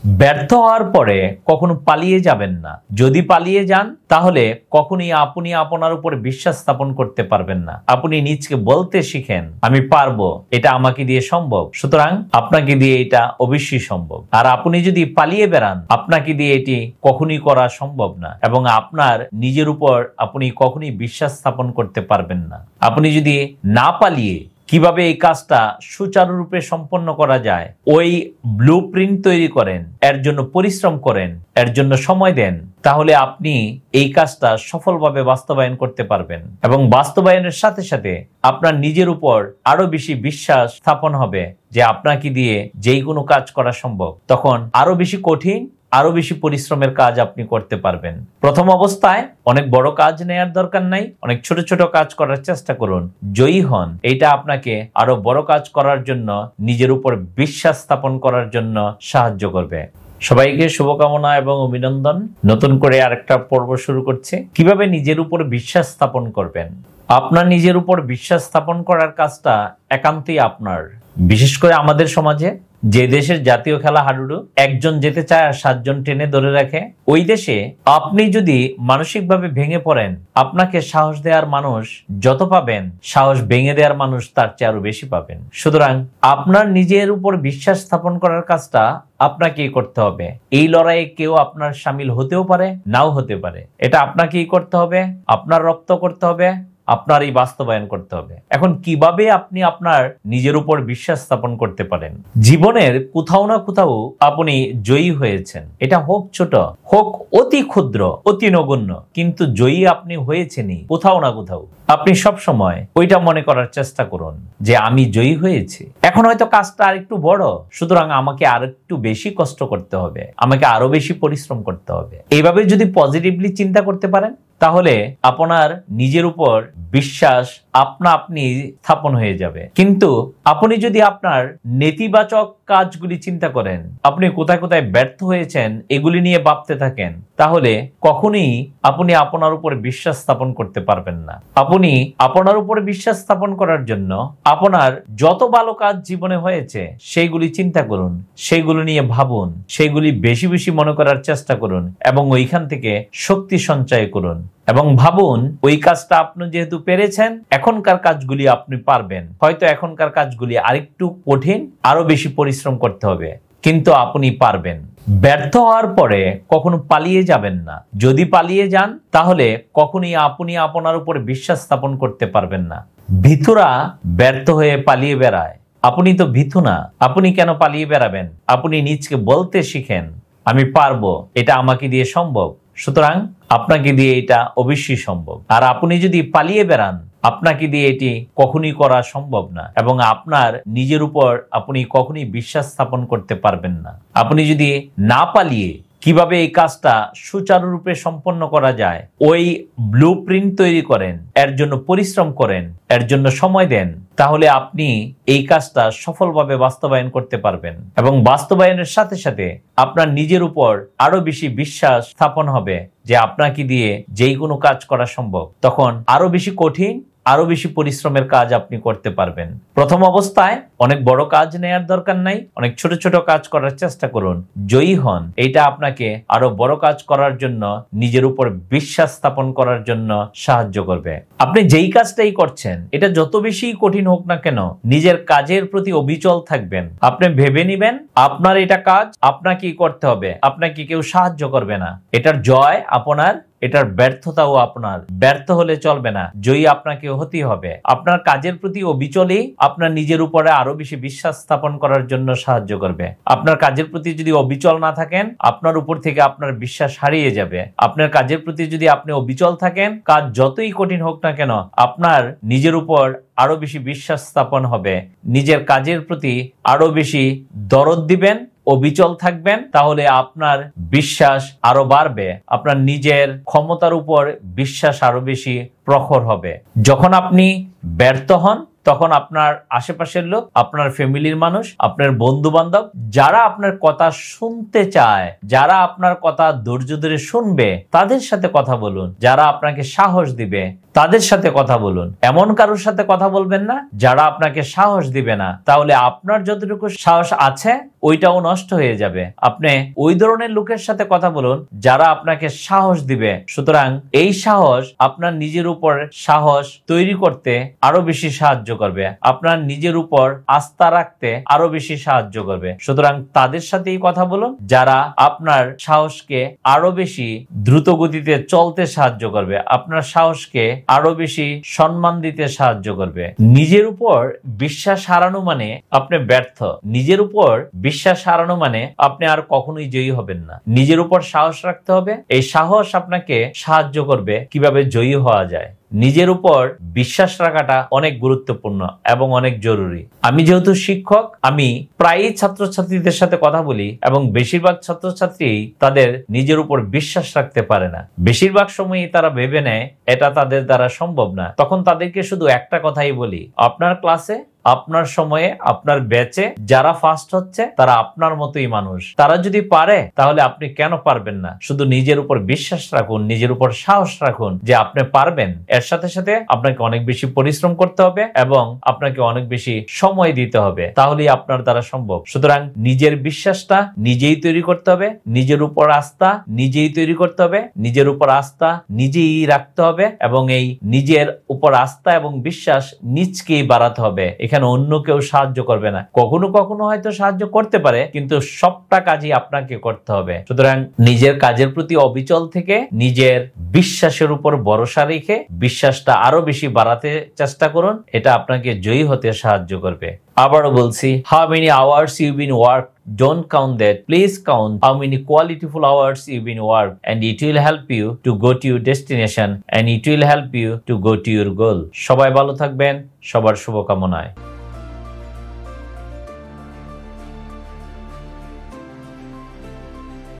ব্যর্থ হওয়ার পরে কখনো পালিয়ে যাবেন না। যদি পালিয়ে যান তাহলে কখনোই আপনি আপনার উপরে বিশ্বাস স্থাপন করতে পারবেন না। আপনি নিজকে বলতে শিখেন আমি পারবো, এটা আমাকে দিয়ে সম্ভব, সুতরাং আপনাকে দিয়ে এটা অবশ্যই সম্ভব। আর আপনি যদি পালিয়ে বেড়ান আপনাকে দিয়ে এটি কখনোই করা সম্ভব না এবং আপনার নিজের উপর আপনি কখনোই বিশ্বাস স্থাপন করতে পারবেন না। আপনি যদি না পালিয়ে কিভাবে এই কাজটা সুচারুরূপে সম্পন্ন করা যায় ওই ব্লুপ্রিন্ট তৈরি করেন, এর জন্য পরিশ্রম করেন, এর জন্য সময় দেন, তাহলে আপনি এই কাজটা সফলভাবে বাস্তবায়ন করতে পারবেন এবং বাস্তবায়নের সাথে সাথে আপনার নিজের উপর আরো বেশি বিশ্বাস স্থাপন হবে যে আপনাকে দিয়ে যেই কোনো কাজ করা সম্ভব। তখন আরো বেশি কঠিন, আরো বেশি পরিশ্রমের কাজ আপনি করতে পারবেন। প্রথম অবস্থায় অনেক বড় কাজ নেয়ার দরকার নাই, অনেক ছোট ছোট কাজ করার চেষ্টা করুন, জয়ী হন। এটা আপনাকে আরো বড় কাজ করার জন্য, নিজের উপর বিশ্বাস স্থাপন করার জন্য সাহায্য করবে। সবাইকে শুভকামনা এবং অভিনন্দন। নতুন করে আরেকটা পর্ব শুরু করছে, কিভাবে নিজের উপর বিশ্বাস স্থাপন করবেন। আপনার নিজের উপর বিশ্বাস স্থাপন করার কাজটা একান্তই আপনার। বিশেষ করে আমাদের সমাজে যে দেশের জাতীয় খেলা হাডুডু, একজন যেতে চায় আর 7 জন টেনে ধরে রাখে, ওই দেশে আপনি যদি মানসিকভাবে ভেঙে পড়েন, আপনাকে সাহস দেওয়ার মানুষ যত পাবেন, সাহস ভেঙে দেওয়ার মানুষ তার চেয়ে আরো বেশি পাবেন। সুতরাং আপনার নিজের উপর বিশ্বাস স্থাপন করার কাজটা আপনাকেই করতে হবে। এই লড়াইয়ে কেউ আপনার সামিল হতেও পারে, নাও হতে পারে। এটা আপনাকেই করতে হবে, আপনার রপ্ত করতে হবে, আপনারই বাস্তবায়ন করতে হবে। এখন কিভাবে আপনি আপনার নিজের উপর বিশ্বাস স্থাপন করতে পারেন? জীবনের কোথাও না কোথাও আপনি জয়ী হয়েছেন, এটা হোক ছোট, হোক অতি ক্ষুদ্র, অতি নগণ্য, কিন্তু জয়ী আপনি হয়েছেনই কোথাও না কোথাও। আপনি সব সময় ওইটা মনে করার চেষ্টা করুন যে আমি জয়ী হয়েছি। এখন হয়তো কাজটা আরেকটু বড়, সুতরাং আমাকে আরেকটু বেশি কষ্ট করতে হবে, আমাকে আরো বেশি পরিশ্রম করতে হবে। এইভাবে যদি পজিটিভলি চিন্তা করতে পারেন তাহলে আপনার নিজের উপর বিশ্বাস আপনি স্থাপন হয়ে যাবে। কিন্তু আপনি যদি আপনার নেতিবাচক কাজগুলি চিন্তা করেন, আপনি কোথায় কোথায় ব্যর্থ হয়েছেন এগুলি নিয়ে ভাবতে থাকেন, তাহলে কখনোই আপনি আপনার উপর বিশ্বাস স্থাপন করতে পারবেন না। আপনি আপনার উপর বিশ্বাস স্থাপন করার জন্য আপনার যত ভালো কাজ জীবনে হয়েছে সেইগুলি চিন্তা করুন, সেইগুলো নিয়ে ভাবুন, সেইগুলি বেশি বেশি মনে করার চেষ্টা করুন এবং ওইখান থেকে শক্তি সঞ্চয় করুন এবং ভাবুন ওই কাজটা আপনি যেহেতু পেরেছেন, এখনকার কাজগুলি আপনি পারবেন। হয়তো এখনকার কাজগুলি আরেকটু কঠিন, আরো বেশি পরিশ্রম করতে হবে, কিন্তু আপনি পারবেন। ব্যর্থ হওয়ার পরে কখনো পালিয়ে যাবেন না। যদি পালিয়ে যান তাহলে কখনোই আপনি আপনার উপর বিশ্বাস স্থাপন করতে পারবেন না। ভীতুরা ব্যর্থ হয়ে পালিয়ে বেড়ায়, আপনি তো ভীতু না, আপনি কেন পালিয়ে বেড়াবেন? আপনি নিজকে বলতে শিখেন আমি পারবো, এটা আমাকে দিয়ে সম্ভব, সুতরাং আপনাকে দিয়ে এটা অবশ্যই সম্ভব। আর আপনি যদি পালিয়ে বেড়ান আপনাকে দিয়ে এটি কখনোই করা সম্ভব না এবং আপনার নিজের উপর আপনি কখনোই বিশ্বাস স্থাপন করতে পারবেন না। আপনি যদি না পালিয়ে কিভাবে এই কাজটা সুচারুরূপে সম্পন্ন করা যায় ওই ব্লুপ্রিন্ট তৈরি করেন, এর জন্য পরিশ্রম করেন, এর জন্য সময় দেন, তাহলে আপনি এই কাজটা সফলভাবে বাস্তবায়ন করতে পারবেন এবং বাস্তবায়নের সাথে সাথে আপনার নিজের উপর আরো বেশি বিশ্বাস স্থাপন হবে যে আপনাকে দিয়ে যেই কোনো কাজ করা সম্ভব। তখন আরো বেশি কঠিন, আরো বেশি পরিশ্রমের কাজ আপনি করতে পারবেন। প্রথম অবস্থায় অনেক বড় কাজ নেয়ার দরকার নাই, অনেক ছোট ছোট কাজ করার চেষ্টা করুন, জয়ী হন। এইটা আপনাকে আরো বড় কাজ করার জন্য, নিজের উপর বিশ্বাস স্থাপন করার জন্য সাহায্য করবে। আপনি যেই কাজটাই করছেন এটা যত বেশি কঠিন হোক না কেন, নিজের কাজের প্রতি অবিচল থাকবেন। আপনি ভেবে নিবেন আপনার এটা কাজ আপনাকেই করতে হবে, আপনাকে কেউ সাহায্য করবে না। এটার জয় আপনার, এটার ব্যর্থতাও আপনার। ব্যর্থ হলে চলবে না, জয়ী আপনাকে হতেই হবে। আপনার কাজের প্রতি অবিচলই আপনার নিজের উপরে আরো বেশি বিশ্বাস স্থাপন করার জন্য সাহায্য করবে। আপনার কাজের প্রতি যদি অবিচল না থাকেন, আপনার উপর থেকে আপনার বিশ্বাস হারিয়ে যাবে। আপনার কাজের প্রতি যদি আপনি অবিচল থাকেন, কাজ যতই কঠিন হোক না কেন আপনার নিজের উপর আরো বেশি বিশ্বাস স্থাপন হবে, নিজের কাজের প্রতি আরো বেশি দরদ দিবেন, অবিচল থাকবেন, তাহলে আপনার বিশ্বাস আরো বাড়বে, আপনার নিজের ক্ষমতার উপর বিশ্বাস আরো বেশি প্রখর হবে। যখন আপনি ব্যর্থ হন তখন আপনার আশেপাশের লোক, আপনার ফ্যামিলির মানুষ, আপনার বন্ধু বান্ধব যারা আপনার কথা শুনতে চায়, যারা আপনার কথা ধৈর্য ধরে শুনবে, তাদের সাথে কথা বলুন। যারা আপনাকে সাহস দিবে তাদের সাথে কথা বলুন। এমন কারোর সাথে কথা বলবেন না যারা আপনাকে সাহস দিবে না, তাহলে আপনার যতটুকু সাহস আছে ওইটাও নষ্ট হয়ে যাবে। আপনি ওই ধরনের লোকের সাথে কথা বলুন যারা আপনাকে সাহস দিবে। সুতরাং এই সাহস আপনার নিজের উপর সাহস তৈরি করতে আরো বেশি সাহায্য করবে, আপনার নিজের উপর আস্থা রাখতে আরো বেশি সাহায্য করবে। সুতরাং তাদের সাথেই কথা বলুন যারা আপনার সাহসকে আরো বেশি দ্রুত গতিতে চলতে সাহায্য করবে, আপনার সাহসকে আরো বেশি সম্মান দিতে সাহায্য করবে। নিজের উপর বিশ্বাস হারানো মানে আপনি ব্যর্থ। নিজের উপর বিশ্বাস হারানো মানে আপনি আর কখনোই জয়ী হবেন না। নিজের উপর সাহস রাখতে হবে। এই সাহস আপনাকে সাহায্য করবে কিভাবে জয়ী হওয়া যায়। নিজের উপর বিশ্বাস রাখাটা অনেক গুরুত্বপূর্ণ এবং অনেক জরুরি। আমি যেহেতু শিক্ষক, আমি প্রায়ই ছাত্রছাত্রীদের সাথে কথা বলি এবং বেশিরভাগ ছাত্রছাত্রী তাদের নিজের উপর বিশ্বাস রাখতে পারে না। বেশিরভাগ সময়ই তারা ভেবে নেয় এটা তাদের দ্বারা সম্ভব না। তখন তাদেরকে শুধু একটা কথাই বলি, আপনার ক্লাসে, আপনার সময়ে, আপনার ব্যাচে যারা ফার্স্ট হচ্ছে তারা আপনার মতোই মানুষ। তারা যদি পারে তাহলে আপনি কেন পারবেন না? শুধু নিজের উপর বিশ্বাস রাখুন, নিজের উপর সাহস রাখুন যে আপনি পারবেন। এর সাথে সাথে আপনাকে অনেক বেশি পরিশ্রম করতে হবে এবং আপনাকে অনেক বেশি সময় দিতে হবে, তাহলেই আপনার দ্বারা সম্ভব। সুতরাং নিজের বিশ্বাসটা নিজেই তৈরি করতে হবে, নিজের উপর আস্থা নিজেই তৈরি করতে হবে, নিজের উপর আস্থা নিজেই রাখতে হবে এবং এই নিজের উপর আস্থা এবং বিশ্বাস নিজকেই বাড়াতে হবে। এখানে অন্য কেউ সাহায্য করবে না। কখনো কখনো হয়তো সাহায্য করতে পারে, কিন্তু সবটা কাজই আপনাকে করতে হবে। সুতরাং নিজের কাজের প্রতি অবিচল থেকে নিজের বিশ্বাসের উপর ভরসা রেখে বিশ্বাসটা আরো বেশি বাড়াতে চেষ্টা করুন। এটা আপনাকে জয়ী হতে সাহায্য করবে। আবারও বলছি, how many hours you've been work, don't count that, please count how many qualityful hours you've been work, and it will help you to go to your destination and it will help you to go to your goal. সবাই ভালো থাকবেন, সবার শুভকামনায়।